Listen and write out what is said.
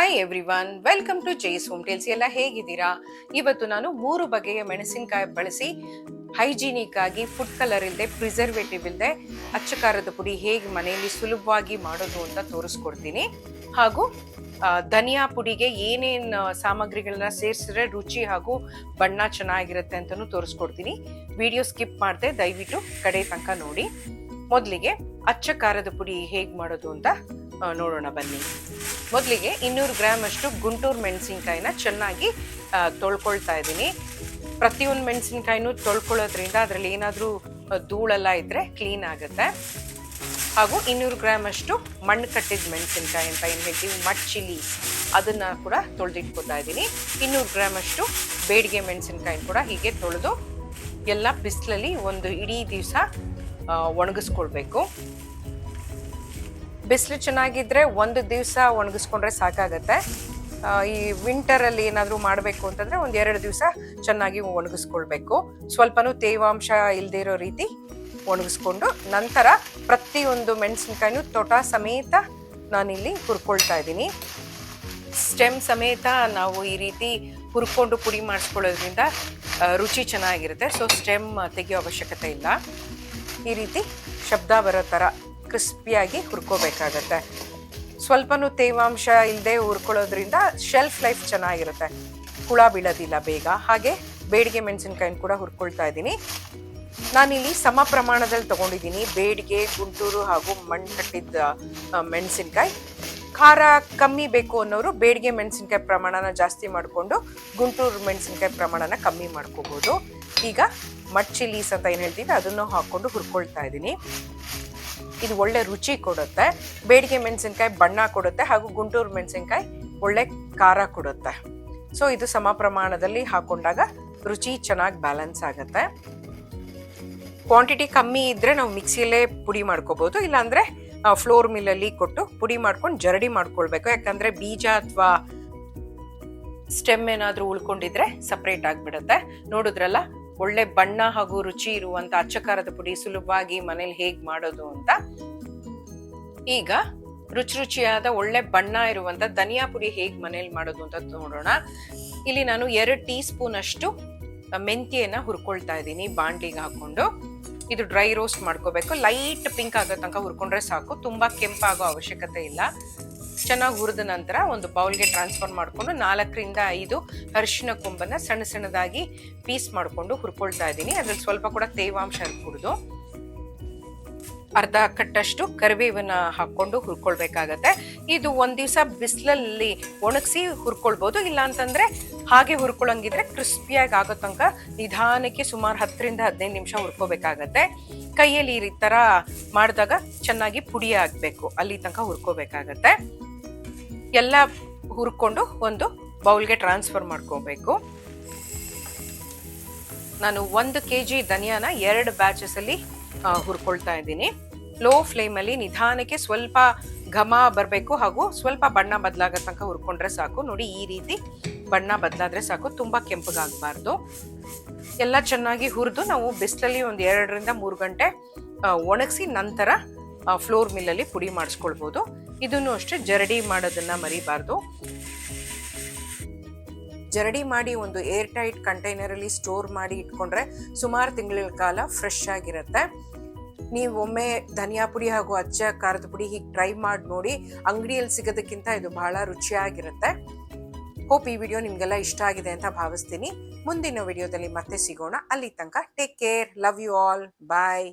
Hi everyone, welcome to Jai's home tales. ಎಲ್ಲ ಹೇಗಿದ್ದೀರಾ? ಇವತ್ತು ನಾನು 3 ಬಗೆಯ ಮೆಣಸಿನಕಾಯಿ ಬಳಸಿ ಹೈಜೀನಿಕ್ ಆಗಿ, ಫುಡ್ ಕಲರ್ ಇಲ್ಲದೆ, ಪ್ರಿಸರ್ವೇಟಿವ್ ಇಲ್ಲದೆ ಅಚ್ಚ ಖಾರದ ಪುಡಿ ಹೇಗೆ ಮನೆಯಲ್ಲಿ ಸುಲಭವಾಗಿ ಮಾಡೋದು ಅಂತ ತೋರಿಸ್ಕೊಡ್ತೀನಿ. ಹಾಗೂ ಧನಿಯಾ ಪುಡಿಗೆ ಏನೇನು ಸಾಮಗ್ರಿಗಳನ್ನ ಸೇರಿಸಿದ್ರೆ ರುಚಿ ಹಾಗೂ ಬಣ್ಣ ಚೆನ್ನಾಗಿರುತ್ತೆ ಅಂತಲೂ ತೋರಿಸ್ಕೊಡ್ತೀನಿ. ವಿಡಿಯೋ ಸ್ಕಿಪ್ ಮಾಡದೆ ದಯವಿಟ್ಟು ಕಡೆ ತನಕ ನೋಡಿ. ಮೊದಲಿಗೆ ಅಚ್ಚ ಖಾರದ ಪುಡಿ ಹೇಗೆ ಮಾಡೋದು ಅಂತ ನೋಡೋಣ ಬನ್ನಿ. ಮೊದಲಿಗೆ 200 ಗ್ರಾಮ್ ಅಷ್ಟು ಗುಂಟೂರು ಮೆಣಸಿನ್ಕಾಯಿನ ಚೆನ್ನಾಗಿ ತೊಳ್ಕೊಳ್ತಾ ಇದ್ದೀನಿ. ಪ್ರತಿಯೊಂದು ಮೆಣಸಿನ್ಕಾಯಿನೂ ತೊಳ್ಕೊಳ್ಳೋದ್ರಿಂದ ಅದರಲ್ಲಿ ಏನಾದರೂ ಧೂಳೆಲ್ಲ ಇದ್ದರೆ ಕ್ಲೀನ್ ಆಗುತ್ತೆ. ಹಾಗೂ 200 ಗ್ರಾಮ್ ಅಷ್ಟು ಮಣ್ಣು ಕಟ್ಟಿದ ಮೆಣಸಿನ್ಕಾಯಿ ಅಂತ ಏನು ಹೇಳ್ತೀವಿ, ಮಡ್ ಚಿಲ್ಲಿ, ಅದನ್ನು ಕೂಡ ತೊಳೆದಿಟ್ಕೊತಾ ಇದ್ದೀನಿ. 200 ಗ್ರಾಮ್ ಅಷ್ಟು ಬೇಡಿಗೆ ಮೆಣಸಿನ್ಕಾಯಿನ ಕೂಡ ಹೀಗೆ ತೊಳೆದು ಎಲ್ಲ ಬಿಸಿಲಲ್ಲಿ ಒಂದು ಇಡೀ ದಿವಸ ಒಣಗಿಸ್ಕೊಳ್ಬೇಕು. ಬಿಸಿಲು ಚೆನ್ನಾಗಿದ್ರೆ ಒಂದು ದಿವಸ ಒಣಗಿಸ್ಕೊಂಡ್ರೆ ಸಾಕಾಗತ್ತೆ. ಈ ವಿಂಟರಲ್ಲಿ ಏನಾದರೂ ಮಾಡಬೇಕು ಅಂತಂದರೆ 1-2 ದಿವಸ ಚೆನ್ನಾಗಿ ಒಣಗಿಸ್ಕೊಳ್ಬೇಕು. ಸ್ವಲ್ಪನೂ ತೇವಾಂಶ ಇಲ್ಲದೆ ಇರೋ ರೀತಿ ಒಣಗಿಸ್ಕೊಂಡು ನಂತರ ಪ್ರತಿಯೊಂದು ಮೆಣಸಿನ್ಕಾಯಿನೂ ತೊಟ ಸಮೇತ ನಾನಿಲ್ಲಿ ಹುರ್ಕೊಳ್ತಾ ಇದ್ದೀನಿ. ಸ್ಟೆಮ್ ಸಮೇತ ನಾವು ಈ ರೀತಿ ಹುರ್ಕೊಂಡು ಪುಡಿ ಮಾಡಿಸ್ಕೊಳ್ಳೋದ್ರಿಂದ ರುಚಿ ಚೆನ್ನಾಗಿರುತ್ತೆ. ಸೊ ಸ್ಟೆಮ್ ತೆಗೆಯೋ ಅವಶ್ಯಕತೆ ಇಲ್ಲ. ಈ ರೀತಿ ಶಬ್ದ ಬರೋ ಥರ ಕ್ರಿಸ್ಪಿಯಾಗಿ ಹುರ್ಕೋಬೇಕಾಗತ್ತೆ. ಸ್ವಲ್ಪನೂ ತೇವಾಂಶ ಇಲ್ಲದೆ ಹುರ್ಕೊಳ್ಳೋದ್ರಿಂದ ಶೆಲ್ಫ್ ಲೈಫ್ ಚೆನ್ನಾಗಿರುತ್ತೆ, ಹುಳ ಬೀಳೋದಿಲ್ಲ ಬೇಗ. ಹಾಗೆ ಬೇಡಿಗೆ ಮೆಣಸಿನ್ಕಾಯಿನ ಕೂಡ ಹುರ್ಕೊಳ್ತಾ ಇದ್ದೀನಿ. ನಾನಿಲ್ಲಿ ಸಮ ಪ್ರಮಾಣದಲ್ಲಿ ತೊಗೊಂಡಿದ್ದೀನಿ ಬೇಡಿಗೆ, ಗುಂಟೂರು ಹಾಗೂ ಮಣ್ಣು ಕಟ್ಟಿದ ಮೆಣಸಿನ್ಕಾಯಿ. ಖಾರ ಕಮ್ಮಿ ಬೇಕು ಅನ್ನೋರು ಬೇಡಿಗೆ ಮೆಣಸಿನ್ಕಾಯಿ ಪ್ರಮಾಣನ ಜಾಸ್ತಿ ಮಾಡಿಕೊಂಡು ಗುಂಟೂರು ಮೆಣಸಿನ್ಕಾಯಿ ಪ್ರಮಾಣನ ಕಮ್ಮಿ ಮಾಡ್ಕೋಬೋದು. ಈಗ ಮಡ್ ಚಿಲ್ಲೀಸ್ ಅಂತ ಏನು ಹೇಳ್ತೀವಿ ಅದನ್ನು ಹಾಕ್ಕೊಂಡು ಹುರ್ಕೊಳ್ತಾ ಇದ್ದೀನಿ. ಇದು ಒಳ್ಳೆ ರುಚಿ ಕೊಡುತ್ತೆ. ಬೇಡಿಗೆ ಮೆಣಸಿನ್ಕಾಯಿ ಬಣ್ಣ ಕೊಡುತ್ತೆ ಹಾಗೂ ಗುಂಟೂರು ಮೆಣಸಿನ್ಕಾಯಿ ಒಳ್ಳೆ ಖಾರ ಕೊಡುತ್ತೆ. ಸೊ ಇದು ಸಮ ಪ್ರಮಾಣದಲ್ಲಿ ಹಾಕೊಂಡಾಗ ರುಚಿ ಚೆನ್ನಾಗಿ ಬ್ಯಾಲೆನ್ಸ್ ಆಗುತ್ತೆ. ಕ್ವಾಂಟಿಟಿ ಕಮ್ಮಿ ಇದ್ದರೆ ನಾವು ಮಿಕ್ಸಿಯಲ್ಲೇ ಪುಡಿ ಮಾಡ್ಕೋಬೋದು, ಇಲ್ಲಾಂದರೆ ಫ್ಲೋರ್ ಮಿಲ್ಲಲ್ಲಿ ಕೊಟ್ಟು ಪುಡಿ ಮಾಡ್ಕೊಂಡು ಜರಡಿ ಮಾಡ್ಕೊಳ್ಬೇಕು. ಯಾಕಂದರೆ ಬೀಜ ಅಥವಾ ಸ್ಟೆಮ್ ಏನಾದರೂ ಉಳ್ಕೊಂಡಿದ್ರೆ ಸಪ್ರೇಟ್ ಆಗಿಬಿಡುತ್ತೆ. ನೋಡಿದ್ರಲ್ಲ, ಒಳ್ಳೆ ಬಣ್ಣ ಹಾಗೂ ರುಚಿ ಇರುವಂತ ಅಚ್ಚ ಖಾರದ ಪುಡಿ ಸುಲಭವಾಗಿ ಮನೇಲಿ ಹೇಗೆ ಮಾಡೋದು ಅಂತ. ಈಗ ರುಚಿಯಾದ ಒಳ್ಳೆ ಬಣ್ಣ ಇರುವಂತ ಧನಿಯಾ ಪುಡಿ ಹೇಗೆ ಮನೇಲಿ ಮಾಡೋದು ಅಂತ ನೋಡೋಣ. ಇಲ್ಲಿ ನಾನು 2 ಟೀ ಸ್ಪೂನ್ ಅಷ್ಟು ಮೆಂತ್ಯನ ಹುರ್ಕೊಳ್ತಾ ಇದ್ದೀನಿ ಬಾಂಡ್ಲಿಗೆ ಹಾಕೊಂಡು. ಇದು ಡ್ರೈ ರೋಸ್ಟ್ ಮಾಡ್ಕೋಬೇಕು. ಲೈಟ್ ಪಿಂಕ್ ಆಗೋ ತನಕ ಹುರ್ಕೊಂಡ್ರೆ ಸಾಕು, ತುಂಬಾ ಕೆಂಪಾಗೋ ಅವಶ್ಯಕತೆ ಇಲ್ಲ. ಚೆನ್ನಾಗಿ ಹುರಿದ ನಂತರ ಒಂದು ಬೌಲ್ಗೆ ಟ್ರಾನ್ಸ್ಫರ್ ಮಾಡಿಕೊಂಡು 4ರಿಂದ 5 ಅರಿಶಿನ ಕೊಂಬನ್ನ ಸಣ್ಣ ಸಣ್ಣದಾಗಿ ಪೀಸ್ ಮಾಡಿಕೊಂಡು ಹುರ್ಕೊಳ್ತಾ ಇದ್ದೀನಿ. ಅದ್ರಲ್ಲಿ ಸ್ವಲ್ಪ ಕೂಡ ತೇವಾಂಶ ಇರ್ಕೂಡ್ದು. ಅರ್ಧ ಕಟ್ಟಷ್ಟು ಕರಿಬೇವನ್ನ ಹಾಕೊಂಡು ಹುರ್ಕೊಳ್ಬೇಕಾಗತ್ತೆ. ಇದು ಒಂದ್ ದಿವಸ ಬಿಸಿಲಲ್ಲಿ ಒಣಗಿಸಿ ಹುರ್ಕೊಳ್ಬೋದು, ಇಲ್ಲ ಅಂತಂದ್ರೆ ಹಾಗೆ ಹುರ್ಕೊಳ್ಳಂಗಿದ್ರೆ ಕ್ರಿಸ್ಪಿಯಾಗಿ ಆಗೋ ತನಕ ನಿಧಾನಕ್ಕೆ ಸುಮಾರು 10ರಿಂದ 15 ನಿಮಿಷ ಹುರ್ಕೋಬೇಕಾಗತ್ತೆ. ಕೈಯಲ್ಲಿ ಈ ತರ ಮಾಡಿದಾಗ ಚೆನ್ನಾಗಿ ಪುಡಿ ಆಗ್ಬೇಕು, ಅಲ್ಲಿ ತನಕ ಹುರ್ಕೋಬೇಕಾಗತ್ತೆ. ಎಲ್ಲ ಹುರ್ಕೊಂಡು ಒಂದು ಬೌಲ್ಗೆ ಟ್ರಾನ್ಸ್ಫರ್ ಮಾಡ್ಕೋಬೇಕು. ನಾನು 1 kg ಧನಿಯಾನ 2 ಬ್ಯಾಚಸ್ ಅಲ್ಲಿ ಹುರ್ಕೊಳ್ತಾ ಇದ್ದೀನಿ. ಲೋ ಫ್ಲೇಮಲ್ಲಿ ನಿಧಾನಕ್ಕೆ ಸ್ವಲ್ಪ ಘಮ ಬರಬೇಕು ಹಾಗೂ ಸ್ವಲ್ಪ ಬಣ್ಣ ಬದಲಾಗೋ ತನಕ ಹುರ್ಕೊಂಡ್ರೆ ಸಾಕು. ನೋಡಿ, ಈ ರೀತಿ ಬಣ್ಣ ಬದಲಾದ್ರೆ ಸಾಕು, ತುಂಬಾ ಕೆಂಪಗಾಗಬಾರ್ದು. ಎಲ್ಲ ಚೆನ್ನಾಗಿ ಹುರಿದು ನಾವು ಬಿಸಿಲಲ್ಲಿ 2ರಿಂದ 3 ಗಂಟೆ ಒಣಗಿಸಿ ನಂತರ ಫ್ಲೋರ್ ಮಿಲ್ಲಲ್ಲಿ ಪುಡಿ ಮಾಡಿಸ್ಕೊಳ್ಬೋದು. ಇದನ್ನು ಅಷ್ಟೇ ಜರಡಿ ಮಾಡೋದನ್ನ ಮರಿಬಾರ್ದು. ಜರಡಿ ಮಾಡಿ ಒಂದು ಏರ್ ಟೈಟ್ ಕಂಟೈನರಲ್ಲಿ ಸ್ಟೋರ್ ಮಾಡಿ ಇಟ್ಕೊಂಡ್ರೆ ಸುಮಾರು ತಿಂಗಳ ಕಾಲ ಫ್ರೆಶ್ ಆಗಿರುತ್ತೆ. ನೀವು ಒಮ್ಮೆ ಧನಿಯಾ ಪುಡಿ ಹಾಗೂ ಅಚ್ಚ ಖಾರದ ಪುಡಿ ಹೀಗೆ ಟ್ರೈ ಮಾಡಿ ನೋಡಿ. ಅಂಗಡಿಯಲ್ಲಿ ಸಿಗೋದಕ್ಕಿಂತ ಇದು ಬಹಳ ರುಚಿಯಾಗಿರುತ್ತೆ. ಹೋಪ್ ಈ ವಿಡಿಯೋ ನಿಮ್ಗೆಲ್ಲ ಇಷ್ಟ ಆಗಿದೆ ಅಂತ ಭಾವಿಸ್ತೀನಿ. ಮುಂದಿನ ವಿಡಿಯೋದಲ್ಲಿ ಮತ್ತೆ ಸಿಗೋಣ. ಅಲ್ಲಿ ತನಕ take care, love you all, bye.